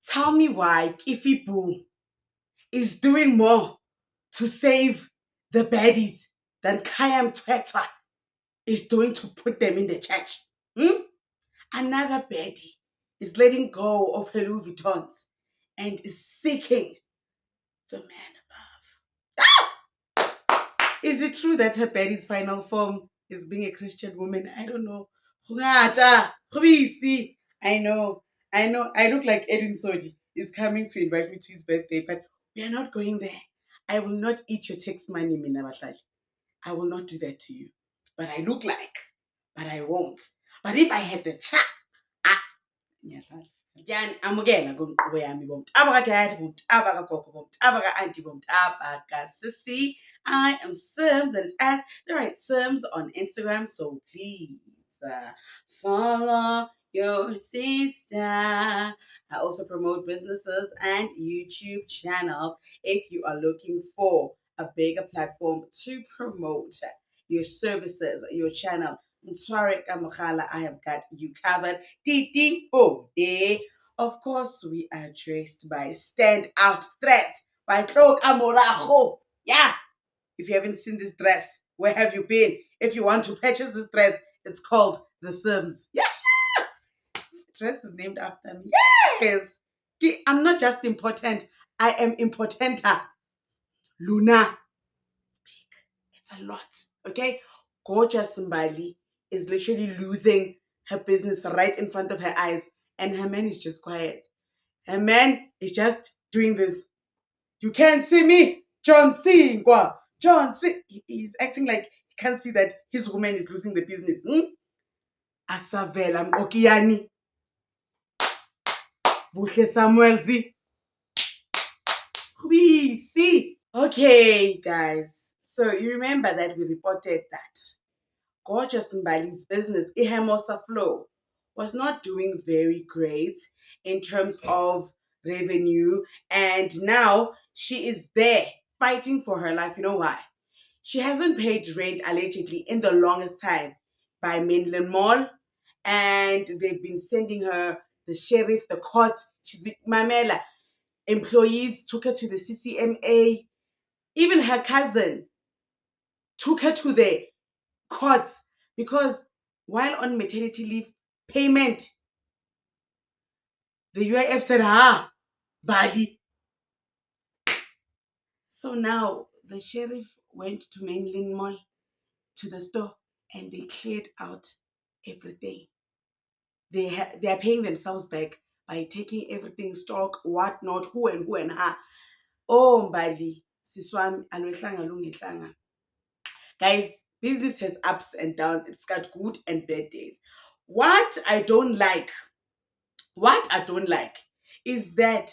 Tell me why Kifi Boo is doing more to save the baddies than Kayam Twetwa is doing to put them in the church. Hmm? Another baddie is letting go of her Louis Vuittons and is seeking the man above. Is it true that her baddie's final form is being a Christian woman? I don't know. Ngata, Khubisi. I know. I look like Edwin Sodi is coming to invite me to his birthday, but we are not going there. I will not eat your text money, Mina Bahlali. I will not do that to you. But I look like, but I won't. But if I had the chat, ah, ngiyadlala. Yan amukela kwinkqubo yami bomntaba kadade bomntaba kagogo bomntaba ka-auntie bomntaba kasisi. I am Sims and it's at the right Sims on Instagram, so please follow your sister. I also promote businesses and YouTube channels if you are looking for a bigger platform to promote your services, your channel. Sorry, Kamukhala, I have got you covered. Oh, eh. Of course, we are dressed by standout threats by Tlok Amorajo. Yeah. If you haven't seen this dress, where have you been? If you want to purchase this dress, it's called the Sims. Yeah. Dress is named after me. Yes. I'm not just important. I am importanter. Luna. It's a lot. Okay? Gorgeous Mbali is literally losing her business right in front of her eyes, and her man is just quiet. Her man is just doing this. You can't see me, John C. John C. He's acting like he can't see that his woman is losing the business. Asavela Okiani. Buhle Samuel Z. We see. Okay, guys. So you remember that we reported that Gorgeous Mbali's business, Ihemosa Flow, was not doing very great in terms of revenue. And now she is there fighting for her life. You know why? She hasn't paid rent allegedly in the longest time by Mainland Mall. And they've been sending her the sheriff, the courts. She's been Mamela. Employees took her to the CCMA. Even her cousin took her to the courts because while on maternity leave payment, the UIF said, Bali. So now the sheriff went to Mainland Mall to the store and they cleared out everything. They are paying themselves back by taking everything, stock, whatnot, who and her. Oh, Bali, Siswami, alwehlanga lungehlanga. Guys, business has ups and downs. It's got good and bad days. What I don't like is that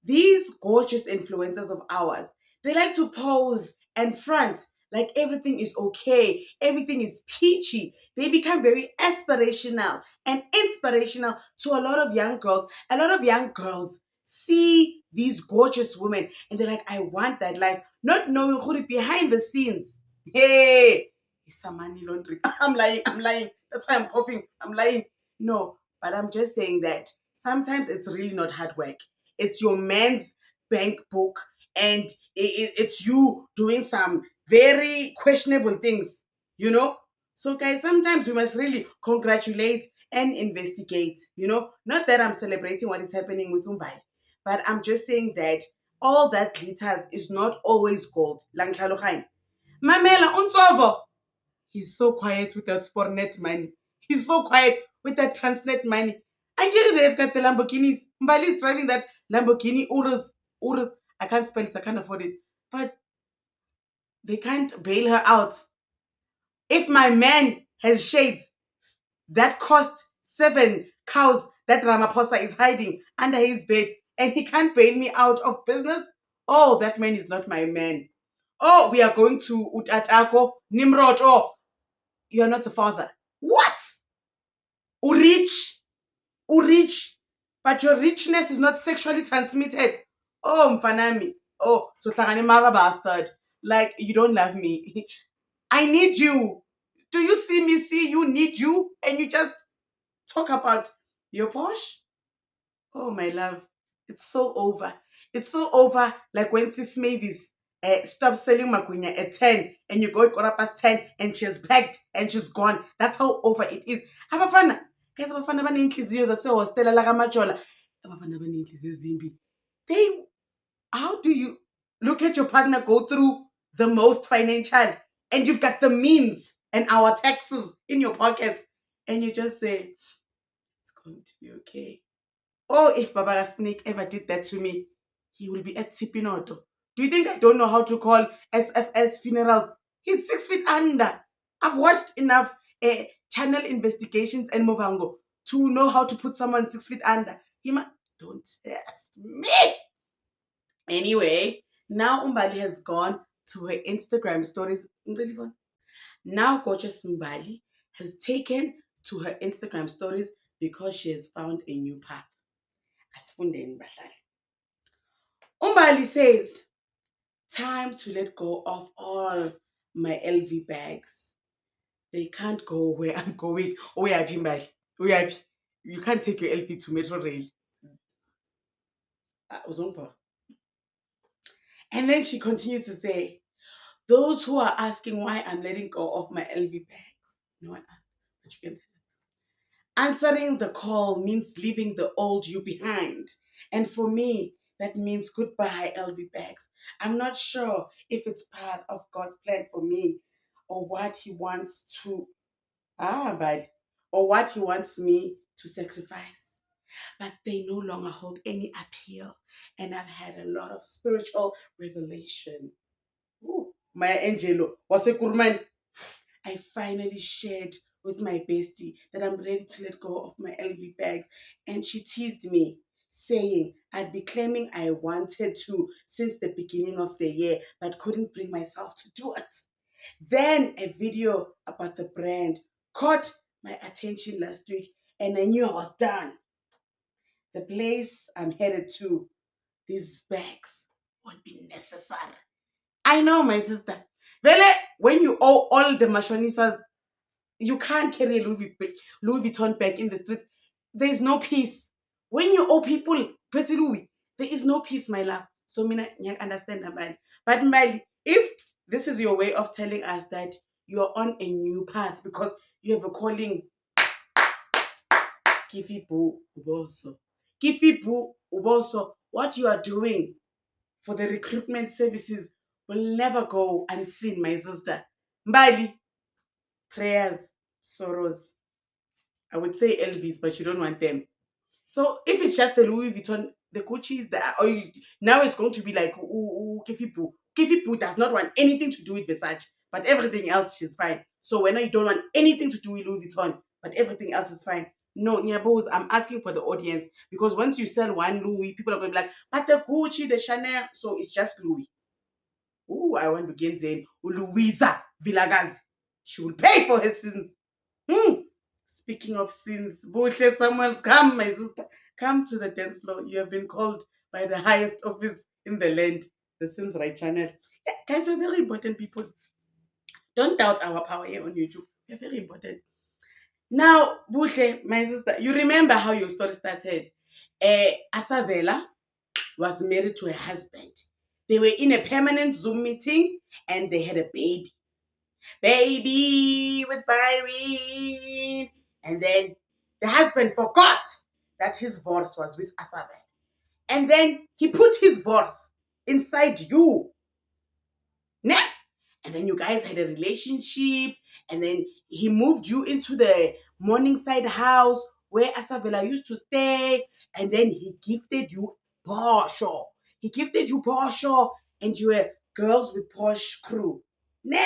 these gorgeous influencers of ours, they like to pose and front like everything is okay, everything is peachy. They become very aspirational and inspirational to a lot of young girls. A lot of young girls see these gorgeous women and they're like, I want that life, not knowing who behind the scenes. Hey, it's some money laundry. I'm lying. That's why I'm coughing. I'm lying. No, but I'm just saying that sometimes it's really not hard work. It's your man's bank book, and it's you doing some very questionable things, you know? So, guys, sometimes we must really congratulate and investigate, you know? Not that I'm celebrating what is happening with Umbai, but I'm just saying that all that glitters is not always gold. Lang tlhaloganya. Mamela, Unsovo, he's so quiet with that Sportnet money. He's so quiet with that Transnet money. I get it, they've got the Lamborghinis. Mbali is driving that Lamborghini Urus. Urus. I can't spell it, I can't afford it. But they can't bail her out. If my man has shades that cost 7 cows that Ramaphosa is hiding under his bed and he can't bail me out of business, oh, that man is not my man. Oh, we are going to Utatako, Nimrod. Oh, you are not the father. What? Urich, urich, but your richness is not sexually transmitted. Oh, Mfanami. Oh, so Mara bastard. Like, you don't love me. I need you. Do you see me see you need you? And you just talk about your Porsche? Oh, my love. It's so over. It's so over. Like when Sis Mavis stopped selling Magunya at 10 and you go at quarter past 10 and she's packed and she's gone. That's how over it is. Abafana, guys, abafana baneyinhliziyo zasehostela la kaMajola. Abafana baneyinhliziyo ezimbi. They, how do you look at your partner go through the most financial and you've got the means and our taxes in your pockets and you just say, it's going to be okay. Oh, if Baba Snake ever did that to me, he will be at Tipinoto. Do you think I don't know how to call SFS funerals? He's 6 feet under. I've watched enough channel investigations and Movango to know how to put someone 6 feet under. Don't test me. Anyway, now Umbali has gone to her Instagram stories. Now Gorgeous Mbali has taken to her Instagram stories because she has found a new path. Asifundeni bahlali. Umbali says, time to let go of all my LV bags. They can't go where I'm going. Uyaphi Mbali? Uyaphi? You can't take your LP to Metro Rail. Uzongipha. And then she continues to say, those who are asking why I'm letting go of my LV bags. No one asked, but you can tell. Answering the call means leaving the old you behind. And for me, that means goodbye, LV bags. I'm not sure if it's part of God's plan for me or what He wants to, but or what He wants me to sacrifice. But they no longer hold any appeal, and I've had a lot of spiritual revelation. Ooh, Maya Angelou was a Kurman. I finally shared with my bestie that I'm ready to let go of my LV bags, and she teased me, saying I'd be claiming I wanted to since the beginning of the year, but couldn't bring myself to do it. Then a video about the brand caught my attention last week, and I knew I was done. The place I'm headed to, these bags won't be necessary. I know, my sister. Vele, when you owe all the mashonisas, you can't carry a Louis Vuitton bag in the streets. There is no peace. When you owe people Petit Louis, there is no peace, my love. So mina understand Mbali. But Mbali, if this is your way of telling us that you're on a new path because you have a calling, Kifipu Uboso. Kifipu Uboso, what you are doing for the recruitment services will never go unseen, my sister. Mbali, prayers, sorrows. I would say Elvis, but you don't want them. So if it's just the Louis Vuitton, the Gucci's, now it's going to be like, Kifipu. Kifipu does not want anything to do with Versace, but everything else she's fine. So when you don't want anything to do with Louis Vuitton, but everything else is fine. No, Nyabos, I'm asking for the audience because once you sell one Louis, people are going to be like, but the Gucci, the Chanel, so it's just Louis. Ooh, I want to begin saying, Louisa Villagazi. She will pay for her sins. Speaking of sins, Buhle Samuels, come, my sister. Come to the dance floor. You have been called by the highest office in the land, the Sins Right channel. Yeah, guys, we're very important people. Don't doubt our power here on YouTube. We're very important. Now, Buhle, my sister, you remember how your story started. Asavela was married to a husband. They were in a permanent Zoom meeting and they had a baby. Baby with Byron. And then the husband forgot that his voice was with Asabel. And then he put his voice inside you. Nah? And then you guys had a relationship. And then he moved you into the Morningside house where Asavela used to stay. And then he gifted you Porsche. He gifted you Porsche. And you were girls with Porsche crew. Nah?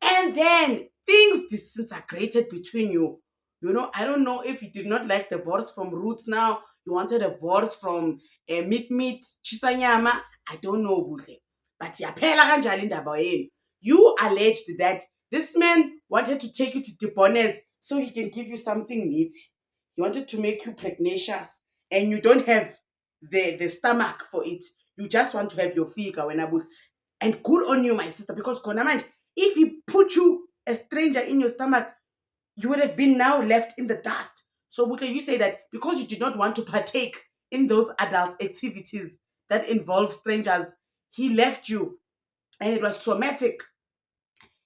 And then things disintegrated between you. You know, I don't know if you did not like the divorce from Roots now. You wanted a divorce from Meat Chisanyama. I don't know, Buhle. But yaphela kanjani indaba yenu. You alleged that this man wanted to take you to Debones so he can give you something meat. He wanted to make you pregnacious. And you don't have the stomach for it. You just want to have your figure when I was. And good on you, my sister, because Konamand, if he put you, a stranger, in your stomach, you would have been now left in the dust. So, Butle, you say that because you did not want to partake in those adult activities that involve strangers. He left you, and it was traumatic.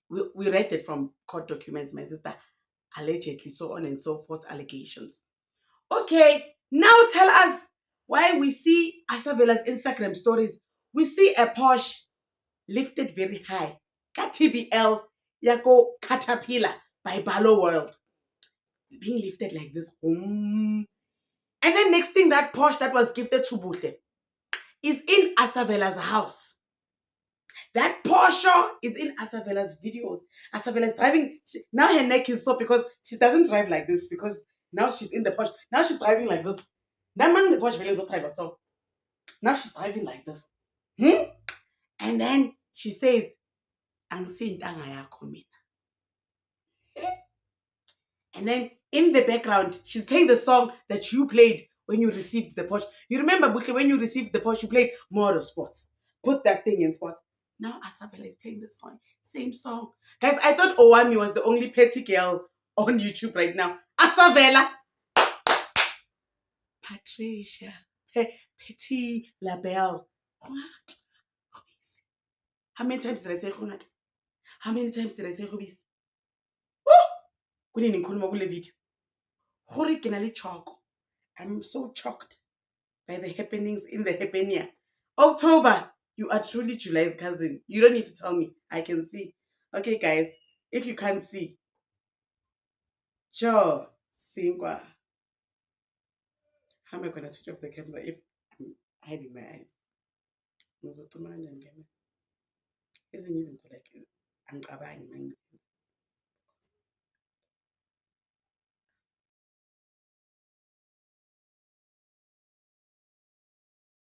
We read it from court documents, my sister, allegedly, so on and so forth, allegations. Okay, now tell us why we see Asavela's Instagram stories. We see a Porsche lifted very high. Ka TBL, Yako Caterpillar by Balo World. Being lifted like this. And then next thing, that Porsche that was gifted to Butle is in Asavela's house. That Porsche is in Asavela's videos. Asavela's driving. Now her neck is sore because she doesn't drive like this, because now she's in the Porsche. Now she's driving like this. That man the Porsche villains driver. So now she's driving like this. And then she says, I'm seeing Tanga yakho mina. And then in the background, she's playing the song that you played when you received the Porsche. You remember, Butle, when you received the Porsche, you played Motorsport. Put that thing in sport. Now Asabella is playing the song. Same song. Guys, I thought Owami was the only petty girl on YouTube right now. Asabella. Patricia. Petty Labelle. How many times did I say Hongat? How many times did I say Hobbies? Kunini ngikhuluma kule video. Hori ke na le choco. I'm so shocked by the happenings in the Hapenia. October, you are truly July's cousin. You don't need to tell me. I can see. Okay, guys, if you can't see, Joe, Singwa. How am I going to switch off the camera if I'm hiding my eyes? Ngizoxhumana njani ngene? Ezinye izinto like angicabangi manje.